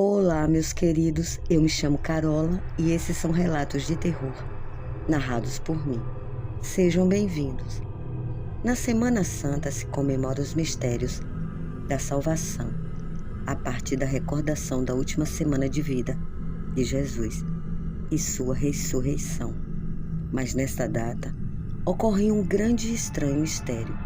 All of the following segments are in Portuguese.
Olá, meus queridos, eu me chamo Carola e esses são relatos de terror, narrados por mim. Sejam bem-vindos. Na Semana Santa se comemora os mistérios da salvação, a partir da recordação da última semana de vida de Jesus e sua ressurreição. Mas nesta data ocorre um grande e estranho mistério,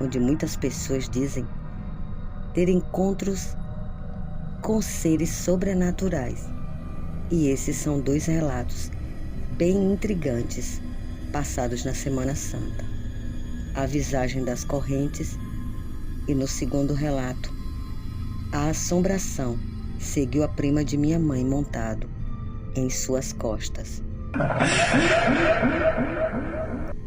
onde muitas pessoas dizem ter encontros com seres sobrenaturais. E esses são dois relatos bem intrigantes passados na Semana Santa. A visagem das correntes e, no segundo relato, a assombração seguiu a prima de minha mãe montado em suas costas.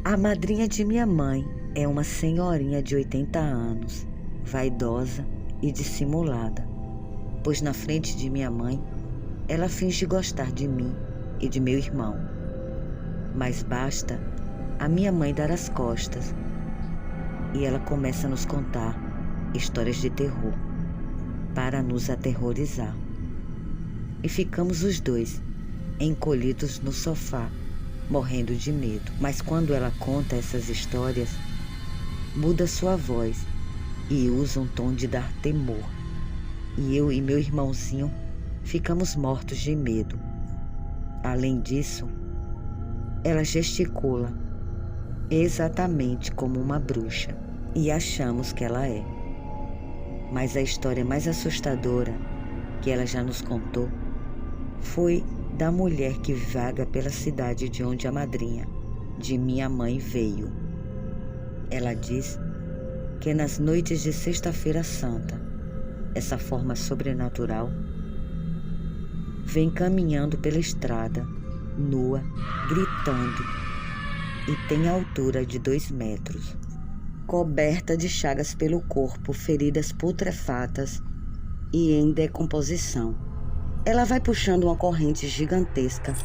A madrinha de minha mãe é uma senhorinha de 80 anos, vaidosa e dissimulada, pois na frente de minha mãe ela finge gostar de mim e de meu irmão. Mas basta a minha mãe dar as costas e ela começa a nos contar histórias de terror para nos aterrorizar. E ficamos os dois encolhidos no sofá, morrendo de medo. Mas quando ela conta essas histórias, muda sua voz e usa um tom de dar temor. E eu e meu irmãozinho ficamos mortos de medo. Além disso, ela gesticula exatamente como uma bruxa e achamos que ela é. Mas a história mais assustadora que ela já nos contou foi da mulher que vaga pela cidade de onde a madrinha de minha mãe veio. Ela diz que nas noites de Sexta-feira Santa, essa forma sobrenatural vem caminhando pela estrada, nua, gritando, e tem a altura de 2 metros, coberta de chagas pelo corpo, feridas putrefatas e em decomposição. Ela vai puxando uma corrente gigantesca,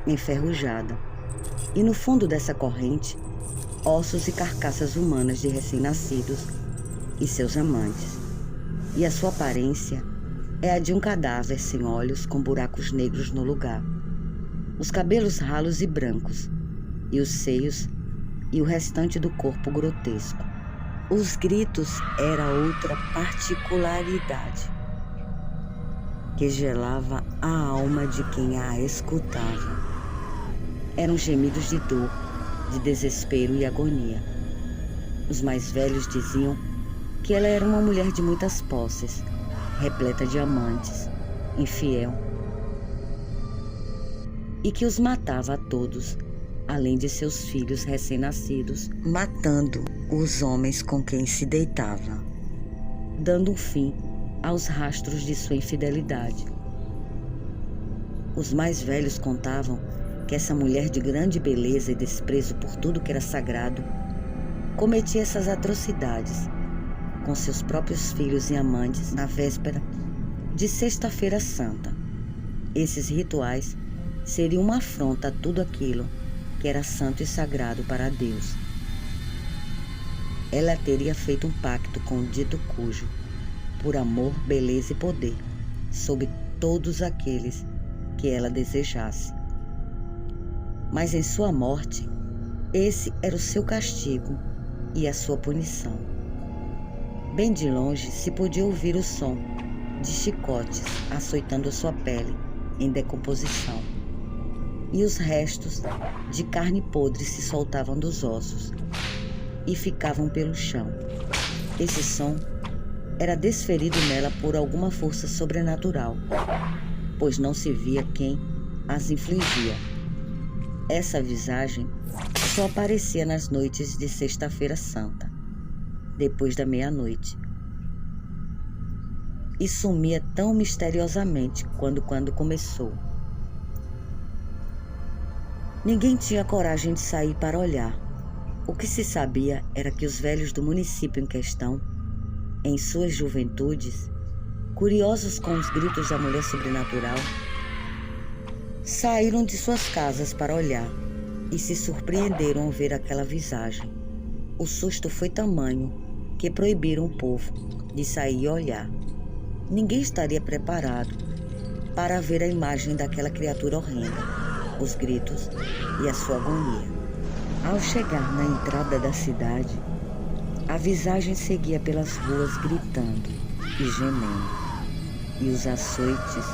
enferrujada, e no fundo dessa corrente, ossos e carcaças humanas de recém-nascidos e seus amantes. E a sua aparência é a de um cadáver sem olhos, com buracos negros no lugar, os cabelos ralos e brancos, e os seios e o restante do corpo grotesco. Os gritos era outra particularidade que gelava a alma de quem a escutava. Eram gemidos de dor, de desespero e agonia. Os mais velhos diziam que ela era uma mulher de muitas posses, repleta de amantes, infiel, e que os matava a todos, além de seus filhos recém-nascidos, matando os homens com quem se deitava, dando um fim aos rastros de sua infidelidade. Os mais velhos contavam que essa mulher de grande beleza e desprezo por tudo que era sagrado cometia essas atrocidades com seus próprios filhos e amantes na véspera de Sexta-feira Santa. Esses rituais seriam uma afronta a tudo aquilo que era santo e sagrado para Deus. Ela teria feito um pacto com o dito cujo, por amor, beleza e poder, sobre todos aqueles que ela desejasse. Mas em sua morte, esse era o seu castigo e a sua punição. Bem de longe se podia ouvir o som de chicotes açoitando sua pele em decomposição, e os restos de carne podre se soltavam dos ossos e ficavam pelo chão. Esse som era desferido nela por alguma força sobrenatural, pois não se via quem as infligia. Essa visagem só aparecia nas noites de Sexta-feira Santa, depois da meia-noite, e sumia tão misteriosamente quando começou. Ninguém tinha coragem de sair para olhar. O que se sabia era que os velhos do município em questão, em suas juventudes, curiosos com os gritos da mulher sobrenatural, saíram de suas casas para olhar e se surpreenderam ao ver aquela visagem. O susto foi tamanho que proibiram o povo de sair e olhar. Ninguém estaria preparado para ver a imagem daquela criatura horrenda, os gritos e a sua agonia. Ao chegar na entrada da cidade, a visagem seguia pelas ruas gritando e gemendo, e os açoites,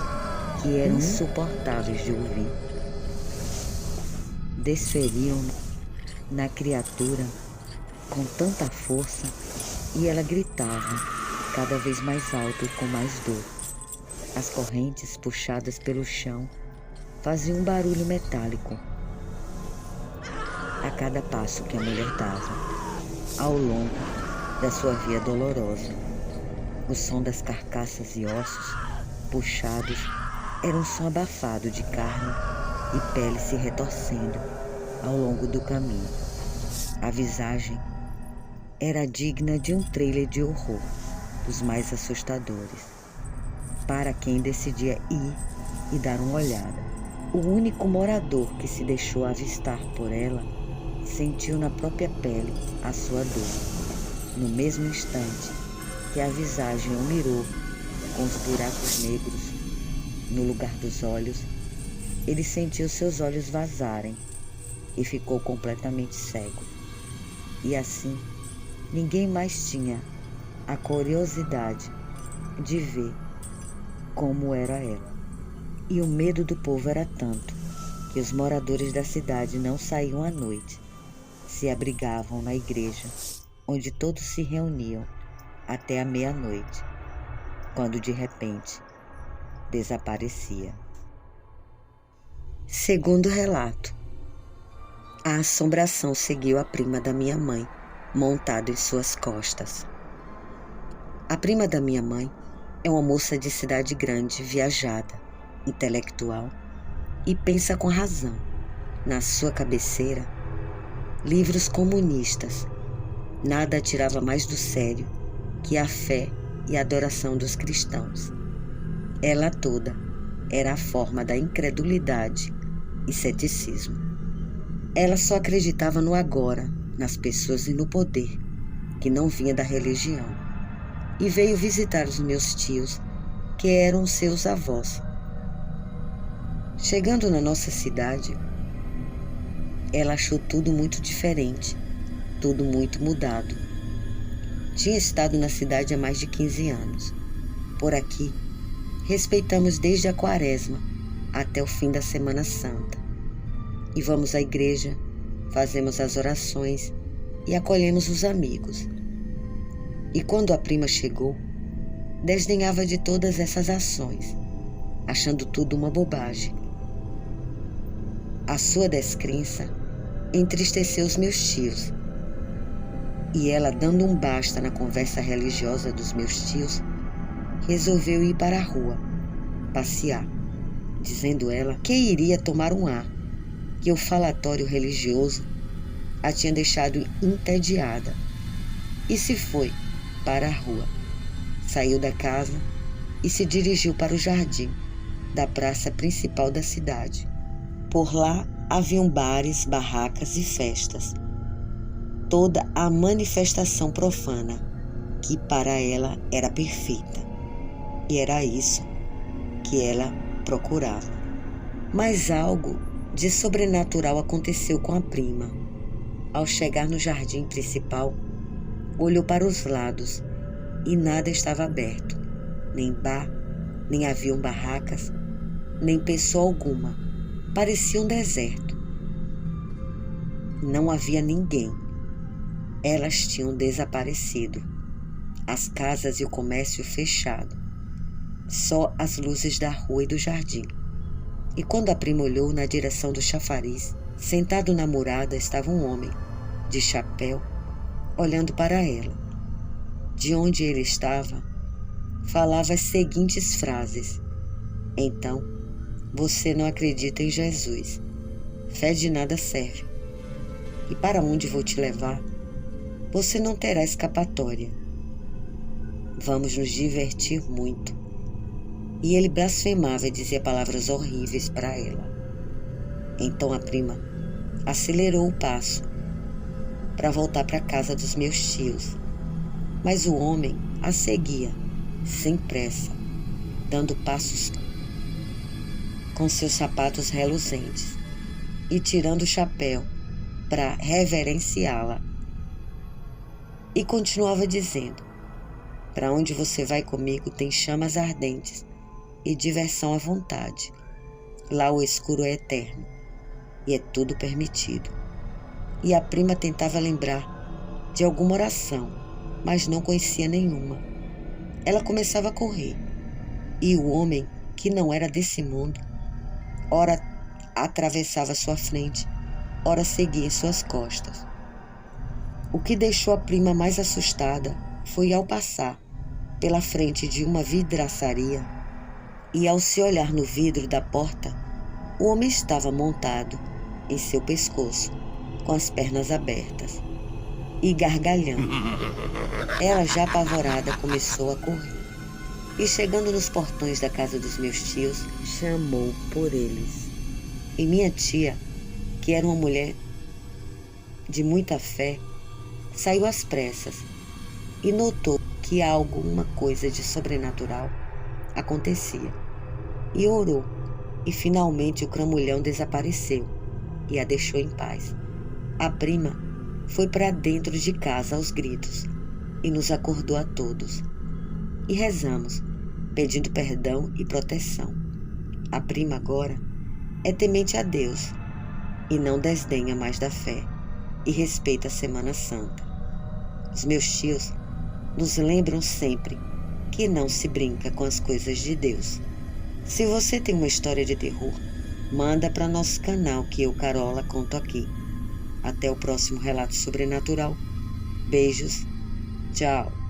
que eram insuportáveis de ouvir, desferiam na criatura com tanta força, e ela gritava cada vez mais alto e com mais dor. As correntes puxadas pelo chão faziam um barulho metálico a cada passo que a mulher dava ao longo da sua via dolorosa. O som das carcaças e ossos puxados era um som abafado de carne e pele se retorcendo ao longo do caminho. A visagem era digna de um trailer de horror, dos mais assustadores, para quem decidia ir e dar uma olhada. O único morador que se deixou avistar por ela sentiu na própria pele a sua dor. No mesmo instante que a visagem o mirou com os buracos negros no lugar dos olhos, ele sentiu seus olhos vazarem e ficou completamente cego. E assim, ninguém mais tinha a curiosidade de ver como era ela. E o medo do povo era tanto que os moradores da cidade não saíam à noite, se abrigavam na igreja, onde todos se reuniam até a meia-noite, quando de repente desaparecia. Segundo relato, a assombração seguiu a prima da minha mãe, montada em suas costas. A prima da minha mãe é uma moça de cidade grande, viajada, intelectual e pensa com razão. Na sua cabeceira, livros comunistas. Nada a tirava mais do sério que a fé e a adoração dos cristãos. Ela toda era a forma da incredulidade e ceticismo. Ela só acreditava no agora, nas pessoas e no poder, que não vinha da religião. E veio visitar os meus tios, que eram seus avós. Chegando na nossa cidade, ela achou tudo muito diferente, tudo muito mudado. Tinha estado na cidade há mais de 15 anos. Por aqui, respeitamos desde a Quaresma até o fim da Semana Santa. E vamos à igreja, fazemos as orações e acolhemos os amigos. E quando a prima chegou, desdenhava de todas essas ações, achando tudo uma bobagem. A sua descrença entristeceu os meus tios, e ela, dando um basta na conversa religiosa dos meus tios, resolveu ir para a rua, passear, dizendo ela que iria tomar um ar, que o falatório religioso a tinha deixado entediada, e se foi para a rua. Saiu da casa e se dirigiu para o jardim da praça principal da cidade. Por lá haviam bares, barracas e festas. Toda a manifestação profana, que para ela era perfeita. E era isso que ela procurava. Mas algo de sobrenatural aconteceu com a prima. Ao chegar no jardim principal, olhou para os lados e nada estava aberto. Nem bar, nem haviam barracas, nem pessoa alguma. Parecia um deserto. Não havia ninguém. Elas tinham desaparecido. As casas e o comércio fechado. Só as luzes da rua e do jardim. E quando a prima olhou na direção do chafariz, sentado na murada estava um homem, de chapéu, olhando para ela. De onde ele estava, falava as seguintes frases: então, você não acredita em Jesus. Fé de nada serve. E para onde vou te levar? Você não terá escapatória. Vamos nos divertir muito. E ele blasfemava e dizia palavras horríveis para ela. Então a prima acelerou o passo para voltar para a casa dos meus tios. Mas o homem a seguia, sem pressa, dando passos com seus sapatos reluzentes e tirando o chapéu para reverenciá-la. E continuava dizendo: para onde você vai comigo tem chamas ardentes e diversão à vontade. Lá o escuro é eterno e é tudo permitido. E a prima tentava lembrar de alguma oração, mas não conhecia nenhuma. Ela começava a correr, e o homem, que não era desse mundo, ora atravessava sua frente, ora seguia em suas costas. O que deixou a prima mais assustada foi ao passar pela frente de uma vidraçaria e, ao se olhar no vidro da porta, o homem estava montado em seu pescoço, com as pernas abertas e gargalhando. Ela, já apavorada, começou a correr e, chegando nos portões da casa dos meus tios, chamou por eles. E minha tia, que era uma mulher de muita fé, saiu às pressas e notou que alguma coisa de sobrenatural acontecia. E orou, e finalmente o cramulhão desapareceu e a deixou em paz. A prima foi para dentro de casa aos gritos e nos acordou a todos. E rezamos, pedindo perdão e proteção. A prima agora é temente a Deus e não desdenha mais da fé e respeita a Semana Santa. Os meus tios nos lembram sempre que não se brinca com as coisas de Deus. Se você tem uma história de terror, manda para nosso canal que eu, Carola, conto aqui. Até o próximo relato sobrenatural. Beijos. Tchau.